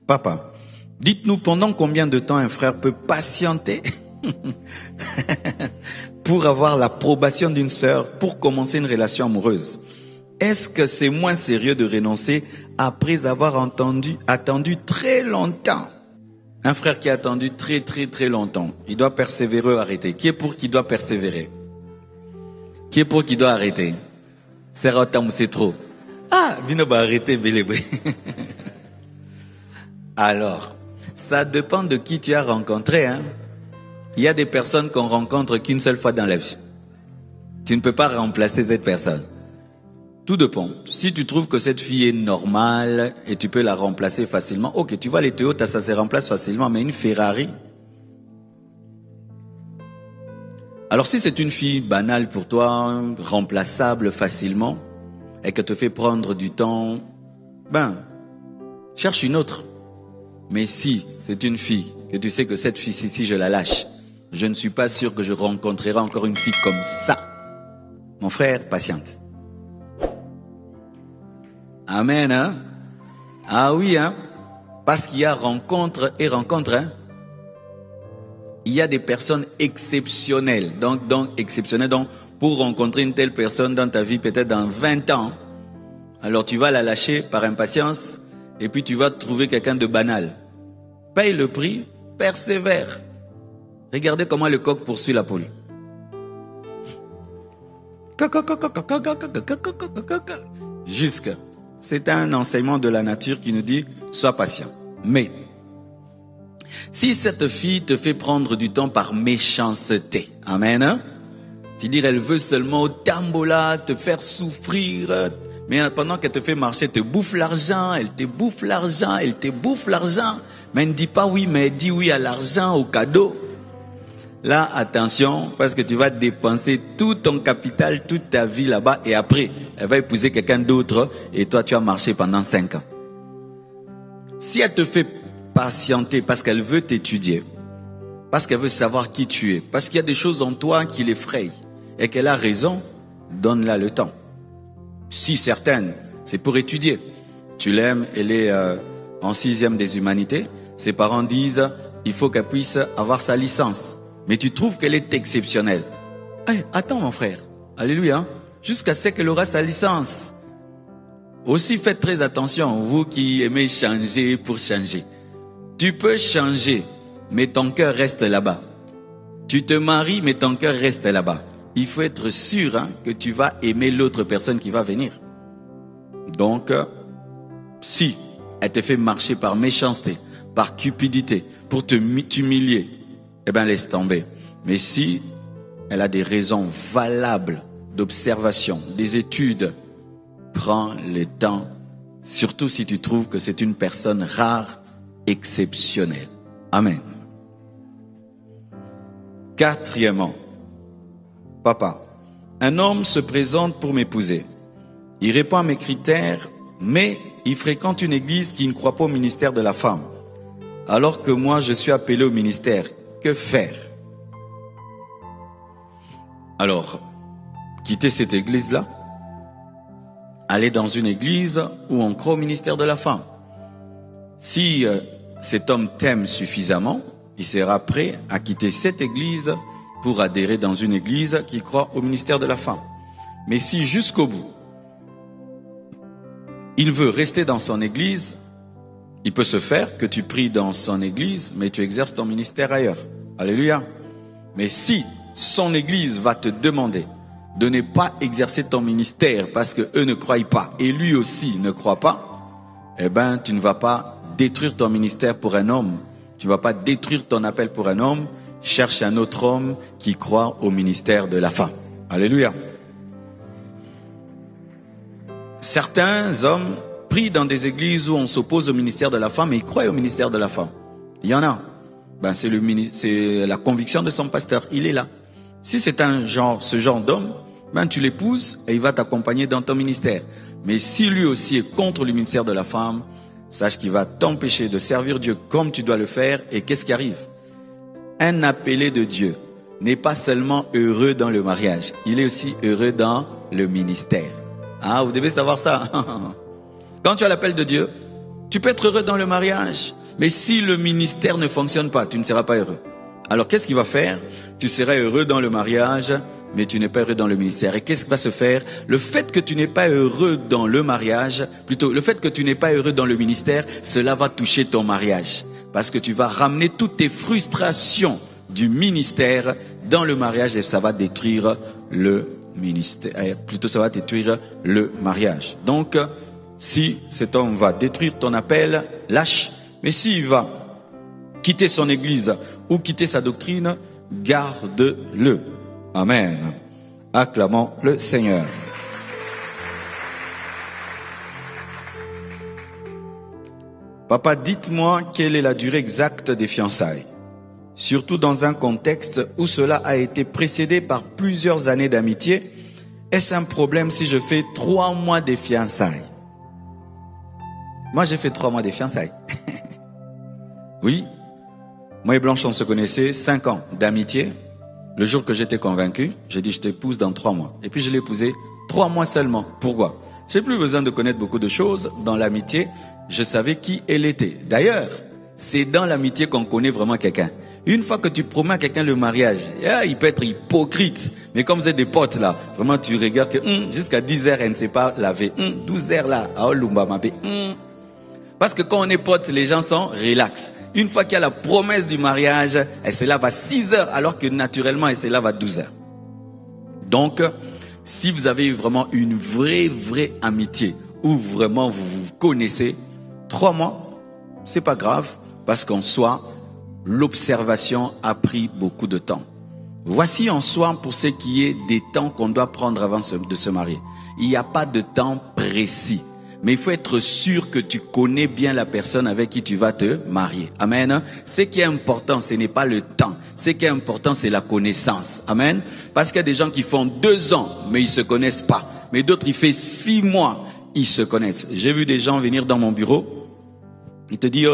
Papa, dites-nous pendant combien de temps un frère peut patienter pour avoir l'approbation d'une sœur pour commencer une relation amoureuse. Est-ce que c'est moins sérieux de renoncer après avoir attendu très longtemps? Un frère qui a attendu très longtemps, il doit persévérer ou arrêter. Qui est pour qui doit persévérer? Qui est pour qui doit arrêter? C'est trop. Ah, Vino va arrêter, Bélébé. Alors, ça dépend de qui tu as rencontré, hein. Il y a des personnes qu'on rencontre qu'une seule fois dans la vie. Tu ne peux pas remplacer cette personne. Tout dépend. Si tu trouves que cette fille est normale et tu peux la remplacer facilement, ok, tu vois les Toyota, ça se remplace facilement, mais une Ferrari. Alors si c'est une fille banale pour toi, remplaçable facilement, et que te fait prendre du temps, cherche une autre. Mais si c'est une fille, que tu sais que cette fille-ci, si je la lâche, je ne suis pas sûr que je rencontrerai encore une fille comme ça. Mon frère, patiente. Amen, hein? Ah oui, hein? Parce qu'il y a rencontre et rencontre, hein? Il y a des personnes exceptionnelles. Donc, exceptionnelles. Donc, pour rencontrer une telle personne dans ta vie, peut-être dans 20 ans, alors tu vas la lâcher par impatience et puis tu vas trouver quelqu'un de banal. Paye le prix, persévère. Regardez comment le coq poursuit la poule. Jusqu'à. C'est un enseignement de la nature qui nous dit, sois patient. Mais, si cette fille te fait prendre du temps par méchanceté, amen, hein? C'est-à-dire, elle veut seulement au tambola, te faire souffrir, mais pendant qu'elle te fait marcher, elle te bouffe l'argent, elle te bouffe l'argent, mais elle ne dit pas oui, mais elle dit oui à l'argent, au cadeau. Là, attention, parce que tu vas dépenser tout ton capital, toute ta vie là-bas, et après, elle va épouser quelqu'un d'autre, et toi, tu vas marcher pendant 5 ans. Si elle te fait patienter parce qu'elle veut t'étudier, parce qu'elle veut savoir qui tu es, parce qu'il y a des choses en toi qui l'effrayent, et qu'elle a raison, donne-la le temps. Si certaines, c'est pour étudier. Tu l'aimes, elle est en 6e des humanités, ses parents disent, il faut qu'elle puisse avoir sa licence. Mais tu trouves qu'elle est exceptionnelle. Hey, attends mon frère, alléluia, jusqu'à ce qu'elle aura sa licence. Aussi faites très attention, vous qui aimez changer pour changer. Tu peux changer, mais ton cœur reste là-bas. Tu te maries, mais ton cœur reste là-bas. Il faut être sûr que tu vas aimer l'autre personne qui va venir. Donc, si elle te fait marcher par méchanceté, par cupidité, pour t'humilier, eh bien laisse tomber. Mais si elle a des raisons valables d'observation, des études, prends le temps, surtout si tu trouves que c'est une personne rare, exceptionnelle. Amen. Quatrièmement, papa, un homme se présente pour m'épouser. Il répond à mes critères, mais il fréquente une église qui ne croit pas au ministère de la femme. Alors que moi, je suis appelé au ministère. Que faire? Alors, quitter cette église-là, aller dans une église où on croit au ministère de la femme. Si cet homme t'aime suffisamment, il sera prêt à quitter cette église pour adhérer dans une église qui croit au ministère de la femme. Mais si jusqu'au bout, il veut rester dans son église, il peut se faire que tu pries dans son église, mais tu exerces ton ministère ailleurs. Alléluia. Mais si son église va te demander de ne pas exercer ton ministère parce que eux ne croient pas et lui aussi ne croit pas, eh ben, tu ne vas pas détruire ton ministère pour un homme. Tu ne vas pas détruire ton appel pour un homme. Cherche un autre homme qui croit au ministère de la femme. Alléluia. Certains hommes prient dans des églises où on s'oppose au ministère de la femme et ils croient au ministère de la femme. Il y en a. Ben, c'est la conviction de son pasteur. Il est là. Si c'est ce genre d'homme, ben, tu l'épouses et il va t'accompagner dans ton ministère. Mais si lui aussi est contre le ministère de la femme, sache qu'il va t'empêcher de servir Dieu comme tu dois le faire. Et qu'est-ce qui arrive? Un appelé de Dieu n'est pas seulement heureux dans le mariage, il est aussi heureux dans le ministère. Ah, vous devez savoir ça. Quand tu as l'appel de Dieu, Tu peux être heureux dans le mariage, mais si le ministère ne fonctionne pas, tu ne seras pas heureux. Alors qu'est-ce qu'il va faire? Tu seras heureux dans le mariage, mais tu n'es pas heureux dans le ministère. Et qu'est-ce qui va se faire? Le fait que tu n'es pas heureux dans le mariage, plutôt le fait que tu n'es pas heureux dans le ministère, cela va toucher ton mariage. Parce que tu vas ramener toutes tes frustrations du ministère dans le mariage et ça va détruire le ministère. Plutôt ça va détruire le mariage. Donc, si cet homme va détruire ton appel, lâche. Mais s'il va quitter son église ou quitter sa doctrine, garde-le. Amen. Acclamons le Seigneur. Papa, dites-moi quelle est la durée exacte des fiançailles, surtout dans un contexte où cela a été précédé par plusieurs années d'amitié. Est-ce un problème si je fais 3 mois de fiançailles? Moi, j'ai fait 3 mois de fiançailles. Oui, moi et Blanche, on se connaissait 5 ans d'amitié. Le jour que j'étais convaincu, j'ai dit je t'épouse dans 3 mois. Et puis je l'ai épousée 3 mois seulement. Pourquoi? J'ai plus besoin de connaître beaucoup de choses. Dans l'amitié, je savais qui elle était. D'ailleurs, c'est dans l'amitié qu'on connaît vraiment quelqu'un. Une fois que tu promets à quelqu'un le mariage, il peut être hypocrite. Mais comme vous êtes des potes là, vraiment tu regardes que jusqu'à 10 heures, elle ne s'est pas lavée. 12 heures là, parce que quand on est potes, les gens sont relax. Une fois qu'il y a la promesse du mariage, elle se lave à 6 heures, alors que naturellement, elle se lave à 12 heures. Donc, si vous avez vraiment une vraie amitié, où vraiment vous vous connaissez, 3 mois, c'est pas grave, parce qu'en soi, l'observation a pris beaucoup de temps. Voici en soi pour ce qui est des temps qu'on doit prendre avant de se marier. Il n'y a pas de temps précis. Mais il faut être sûr que tu connais bien la personne avec qui tu vas te marier. Amen. Ce qui est important, ce n'est pas le temps. Ce qui est important, c'est la connaissance. Amen. Parce qu'il y a des gens qui font 2 ans, mais ils se connaissent pas. Mais d'autres, ils font 6 mois, ils se connaissent. J'ai vu des gens venir dans mon bureau. Ils te disent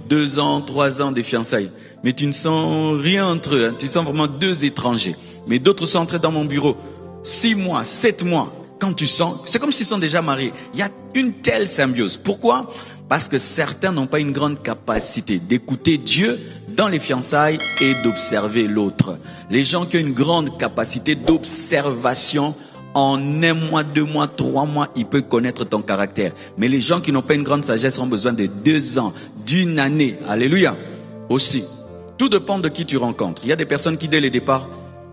2 ans, 3 ans de fiançailles. Mais tu ne sens rien entre eux. Tu sens vraiment 2 étrangers. Mais d'autres sont entrés dans mon bureau 6 mois, 7 mois. Quand tu sens, c'est comme s'ils sont déjà mariés. Il y a une telle symbiose. Pourquoi? Parce que certains n'ont pas une grande capacité d'écouter Dieu dans les fiançailles et d'observer l'autre. Les gens qui ont une grande capacité d'observation, en 1 mois, 2 mois, 3 mois, ils peuvent connaître ton caractère. Mais les gens qui n'ont pas une grande sagesse ont besoin de 2 ans, d'1 année. Alléluia. Aussi. Tout dépend de qui tu rencontres. Il y a des personnes qui, dès le départ,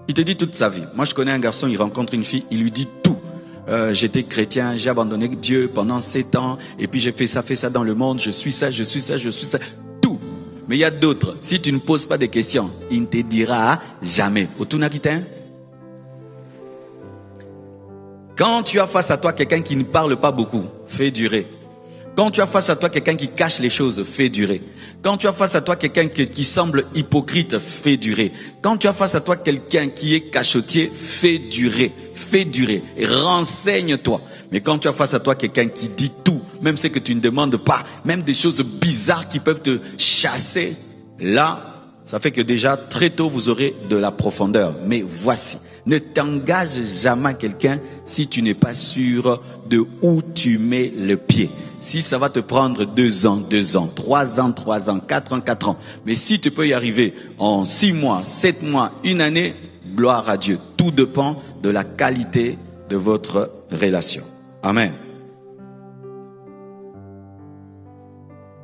il te dit toute sa vie. Moi, je connais un garçon, il rencontre une fille, il lui dit tout. J'étais chrétien, j'ai abandonné Dieu pendant 7 ans, et puis j'ai fait ça dans le monde, je suis ça, tout. Mais il y a d'autres, si tu ne poses pas de questions, il ne te dira jamais. Quand tu as face à toi quelqu'un qui ne parle pas beaucoup, fais durer. Quand tu as face à toi quelqu'un qui cache les choses, fais durer. Quand tu as face à toi quelqu'un qui semble hypocrite, fais durer. Quand tu as face à toi quelqu'un qui est cachotier, fais durer. Fais durer. Et renseigne-toi. Mais quand tu as face à toi quelqu'un qui dit tout, même ce que tu ne demandes pas, même des choses bizarres qui peuvent te chasser, là, ça fait que déjà très tôt vous aurez de la profondeur. Mais voici, ne t'engage jamais à quelqu'un si tu n'es pas sûr de où tu mets le pied. Si ça va te prendre 2 ans, 2 ans, 3 ans, 3 ans, 4 ans, 4 ans. Mais si tu peux y arriver en 6 mois, 7 mois, 1 année, gloire à Dieu. Tout dépend de la qualité de votre relation. Amen.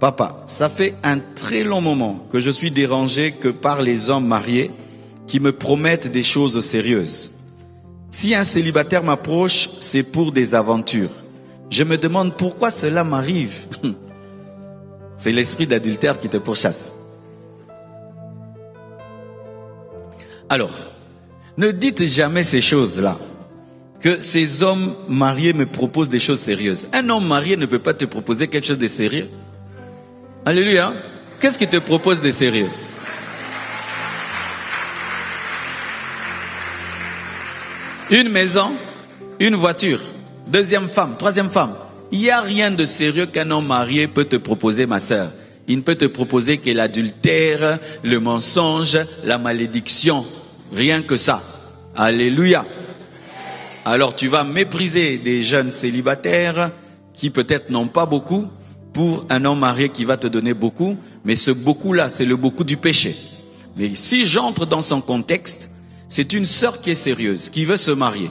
Papa, ça fait un très long moment que je suis dérangé que par les hommes mariés qui me promettent des choses sérieuses. Si un célibataire m'approche, c'est pour des aventures. Je me demande pourquoi cela m'arrive. C'est l'esprit d'adultère qui te pourchasse. Alors, ne dites jamais ces choses-là. Que ces hommes mariés me proposent des choses sérieuses. Un homme marié ne peut pas te proposer quelque chose de sérieux. Alléluia. Qu'est-ce qu'il te propose de sérieux? Une maison, une voiture, 2e femme, 3e femme. Il n'y a rien de sérieux qu'un homme marié peut te proposer, ma sœur. Il ne peut te proposer que l'adultère, le mensonge, la malédiction. Rien que ça. Alléluia. Alors tu vas mépriser des jeunes célibataires qui peut-être n'ont pas beaucoup, pour un homme marié qui va te donner beaucoup, mais ce beaucoup-là, c'est le beaucoup du péché. Mais si j'entre dans son contexte, c'est une sœur qui est sérieuse, qui veut se marier.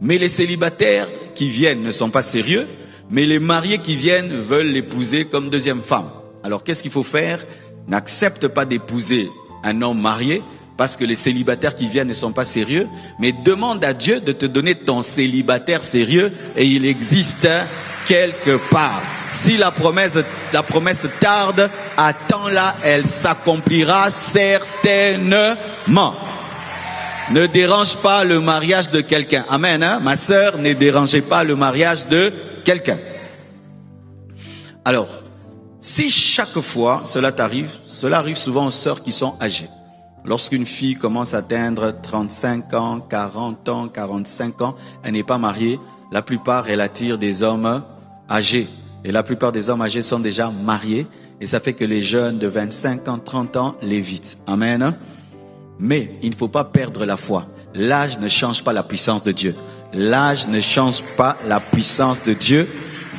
Mais les célibataires qui viennent ne sont pas sérieux, mais les mariés qui viennent veulent l'épouser comme deuxième femme. Alors qu'est-ce qu'il faut faire? N'accepte pas d'épouser un homme marié, parce que les célibataires qui viennent ne sont pas sérieux, mais demande à Dieu de te donner ton célibataire sérieux, et il existe quelque part. Si la promesse tarde, attends-la, elle s'accomplira certainement. Ne dérange pas le mariage de quelqu'un. Amen, hein? Ma sœur, ne dérangez pas le mariage de quelqu'un. Alors, si chaque fois cela t'arrive, cela arrive souvent aux sœurs qui sont âgées. Lorsqu'une fille commence à atteindre 35 ans, 40 ans, 45 ans, elle n'est pas mariée, la plupart, elle attire des hommes âgés. Et la plupart des hommes âgés sont déjà mariés. Et ça fait que les jeunes de 25 ans, 30 ans l'évitent. Amen. Mais il ne faut pas perdre la foi. L'âge ne change pas la puissance de Dieu. L'âge ne change pas la puissance de Dieu.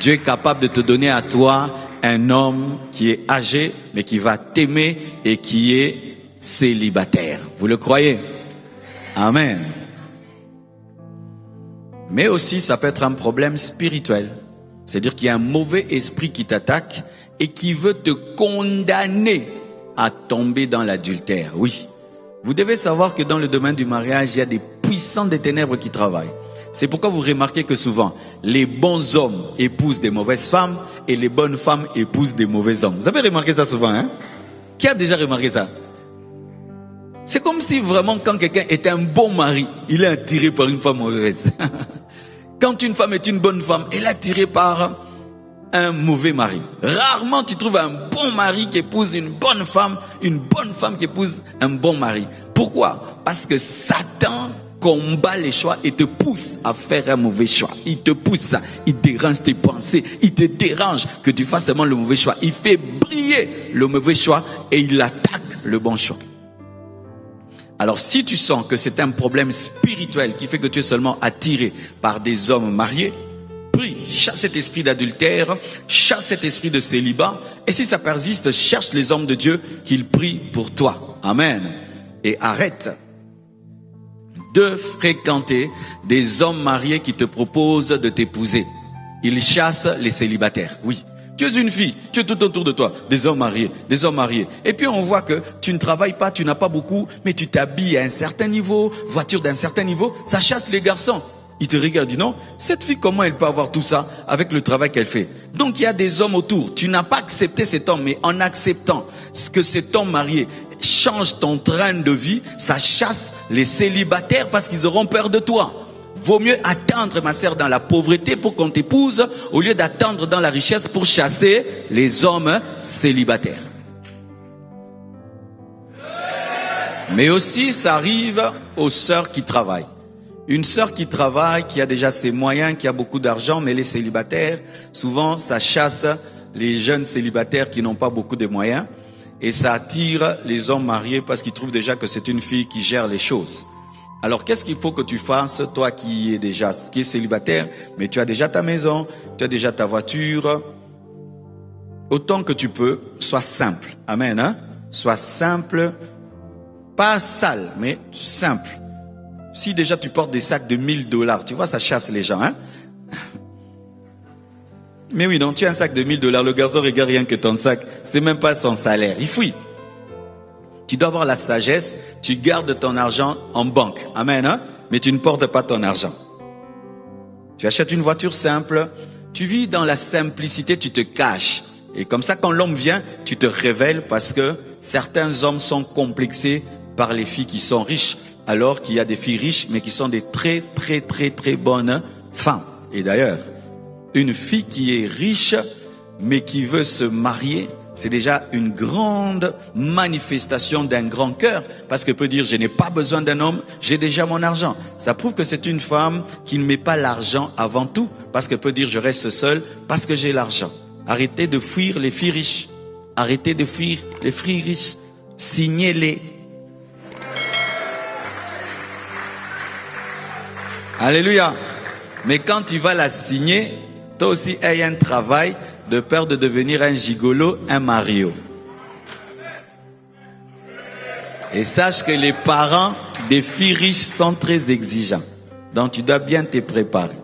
Dieu est capable de te donner à toi un homme qui est âgé, mais qui va t'aimer et qui est célibataire. Vous le croyez? Amen. Mais aussi, ça peut être un problème spirituel. C'est-à-dire qu'il y a un mauvais esprit qui t'attaque et qui veut te condamner à tomber dans l'adultère. Oui. Vous devez savoir que dans le domaine du mariage, il y a des puissants des ténèbres qui travaillent. C'est pourquoi vous remarquez que souvent, les bons hommes épousent des mauvaises femmes et les bonnes femmes épousent des mauvais hommes. Vous avez remarqué ça souvent, hein? Qui a déjà remarqué ça? C'est comme si vraiment quand quelqu'un est un bon mari, il est attiré par une femme mauvaise. Quand une femme est une bonne femme, elle est attirée par un mauvais mari. Rarement tu trouves un bon mari qui épouse une bonne femme qui épouse un bon mari. Pourquoi? Parce que Satan combat les choix et te pousse à faire un mauvais choix. Il te pousse, il dérange tes pensées, il te dérange que tu fasses seulement le mauvais choix. Il fait briller le mauvais choix et il attaque le bon choix. Alors si tu sens que c'est un problème spirituel qui fait que tu es seulement attiré par des hommes mariés, prie, chasse cet esprit d'adultère, chasse cet esprit de célibat, et si ça persiste, cherche les hommes de Dieu qu'ils prient pour toi. Amen. Et arrête de fréquenter des hommes mariés qui te proposent de t'épouser. Ils chassent les célibataires. Oui. Tu es une fille, tu es tout autour de toi, des hommes mariés, des hommes mariés. Et puis on voit que tu ne travailles pas, tu n'as pas beaucoup, mais tu t'habilles à un certain niveau, voiture d'un certain niveau, ça chasse les garçons. Ils te regardent, disent non, cette fille, comment elle peut avoir tout ça avec le travail qu'elle fait? Donc il y a des hommes autour. Tu n'as pas accepté cet homme, mais en acceptant ce que cet homme marié change ton train de vie, ça chasse les célibataires parce qu'ils auront peur de toi. Vaut mieux attendre, ma sœur, dans la pauvreté pour qu'on t'épouse, au lieu d'attendre dans la richesse pour chasser les hommes célibataires. Mais aussi, ça arrive aux sœurs qui travaillent. Une sœur qui travaille, qui a déjà ses moyens, qui a beaucoup d'argent, mais les célibataires, souvent, ça chasse les jeunes célibataires qui n'ont pas beaucoup de moyens. Et ça attire les hommes mariés parce qu'ils trouvent déjà que c'est une fille qui gère les choses. Alors, qu'est-ce qu'il faut que tu fasses, toi qui es célibataire, mais tu as déjà ta maison, tu as déjà ta voiture. Autant que tu peux, sois simple. Amen, hein? Sois simple, pas sale, mais simple. Si déjà tu portes des sacs de $1000, tu vois, ça chasse les gens, hein? Mais oui, donc tu as un sac de $1000, le garçon regarde rien que ton sac, c'est même pas son salaire, il fouille. Tu dois avoir la sagesse, tu gardes ton argent en banque. Amen, hein? Mais tu ne portes pas ton argent. Tu achètes une voiture simple, tu vis dans la simplicité, tu te caches. Et comme ça, quand l'homme vient, tu te révèles parce que certains hommes sont complexés par les filles qui sont riches, alors qu'il y a des filles riches, mais qui sont des très, très, très, très bonnes femmes. Et d'ailleurs, une fille qui est riche, mais qui veut se marier, c'est déjà une grande manifestation d'un grand cœur. Parce qu'elle peut dire, je n'ai pas besoin d'un homme, j'ai déjà mon argent. Ça prouve que c'est une femme qui ne met pas l'argent avant tout. Parce qu'elle peut dire, je reste seule parce que j'ai l'argent. Arrêtez de fuir les filles riches. Arrêtez de fuir les filles riches. Signez-les. Alléluia. Mais quand tu vas la signer, toi aussi, il y a un travail de peur de devenir un gigolo, un Mario. Et sache que les parents des filles riches sont très exigeants. Donc tu dois bien te préparer.